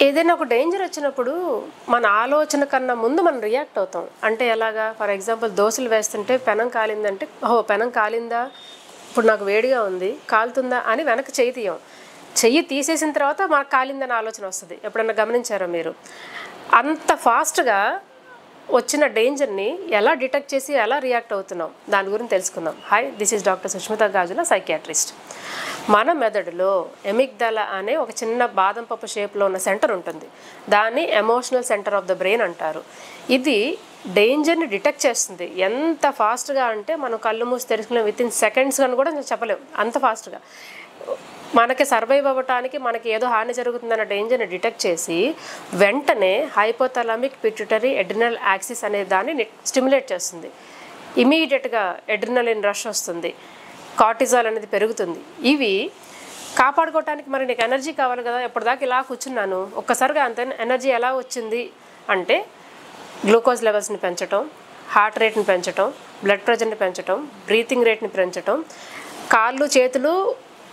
ఏదైనా ఒక డేంజర్ వచ్చినప్పుడు మన ఆలోచన కన్నా ముందు మనం రియాక్ట్ అవుతాం. అంటే ఎలాగా? ఫర్ ఎగ్జాంపుల్ దోసలు వేస్తుంటే పెనం కాలిందంటే, ఓహో! పెనం కాలిందా? ఇప్పుడు నాకు వేడిగా ఉంది, కాలుతుందా అని వెనక్కి చెయ్యి తీయం. చెయ్యి తీసేసిన తర్వాత మనకు కాలిందని ఆలోచన వస్తుంది. ఎప్పుడన్నా గమనించారా మీరు? అంత ఫాస్ట్గా వచ్చిన డేంజర్ని ఎలా డిటెక్ట్ చేసి ఎలా రియాక్ట్ అవుతున్నాం దాని గురించి తెలుసుకుందాం. Hi, this is doctor Sushmita Gajula, psychiatrist. మన మెదడులో ఎమిగ్దాల అనే ఒక చిన్న బాదం పప్పు షేప్లో ఉన్న సెంటర్ ఉంటుంది. దాన్ని emotional centre of the brain అంటారు. ఇది డేంజర్ని డిటెక్ట్ చేస్తుంది. ఎంత ఫాస్ట్గా అంటే మనం కళ్ళు మూసి తెరుచుకునే విత్ ఇన్ సెకండ్స్ అని కూడా నేను చెప్పలేము, అంత ఫాస్ట్గా. మనకి సర్వైవ్ అవ్వటానికి మనకి ఏదో హాని జరుగుతుందన్న డేంజర్ని డిటెక్ట్ చేసి వెంటనే హైపోథాలమిక్ పిట్యూటరీ అడ్రినల్ యాక్సిస్ అనే దాన్ని స్టిమ్యులేట్ చేస్తుంది. ఇమీడియట్గా అడ్రినలిన్ రష్ వస్తుంది, కార్టిజాల్ అనేది పెరుగుతుంది. ఇవి కాపాడుకోవటానికి మరి నీకు ఎనర్జీ కావాలి కదా. ఎప్పటిదాకా ఇలా కూర్చున్నాను, ఒక్కసారిగా అంత ఎనర్జీ ఎలా వచ్చింది అంటే గ్లూకోజ్ లెవెల్స్ని పెంచటం, హార్ట్ రేట్ని పెంచటం, బ్లడ్ ప్రెషర్ని పెంచటం, బ్రీతింగ్ రేట్ని పెంచటం. కాళ్ళు చేతులు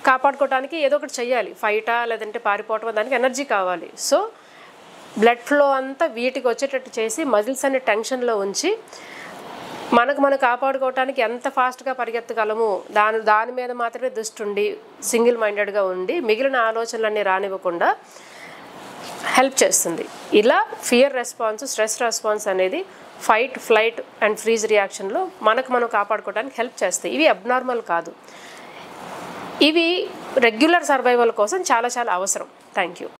కాపాడుకోవడానికి ఏదో ఒకటి చెయ్యాలి, ఫైటా లేదంటే పారిపోవటం, దానికి ఎనర్జీ కావాలి. సో బ్లడ్ ఫ్లో అంతా వీటికి వచ్చేటట్టు చేసి మజిల్స్ అనే టెన్షన్లో ఉంచి మనం కాపాడుకోవటానికి ఎంత ఫాస్ట్గా పరిగెత్తగలము దాని మీద మాత్రమే దృష్టి ఉండి సింగిల్ మైండెడ్గా ఉండి మిగిలిన ఆలోచనలన్నీ రానివ్వకుండా హెల్ప్ చేస్తుంది. ఇలా ఫియర్ రెస్పాన్స్, స్ట్రెస్ రెస్పాన్స్ అనేది ఫైట్, ఫ్లైట్ అండ్ ఫ్రీజ్ రియాక్షన్లో మనం కాపాడుకోవడానికి హెల్ప్ చేస్తాయి. ఇవి అబ్నార్మల్ కాదు, ఇవి రెగ్యులర్ సర్వైవల్ కోసం చాలా చాలా అవసరం. Thank you.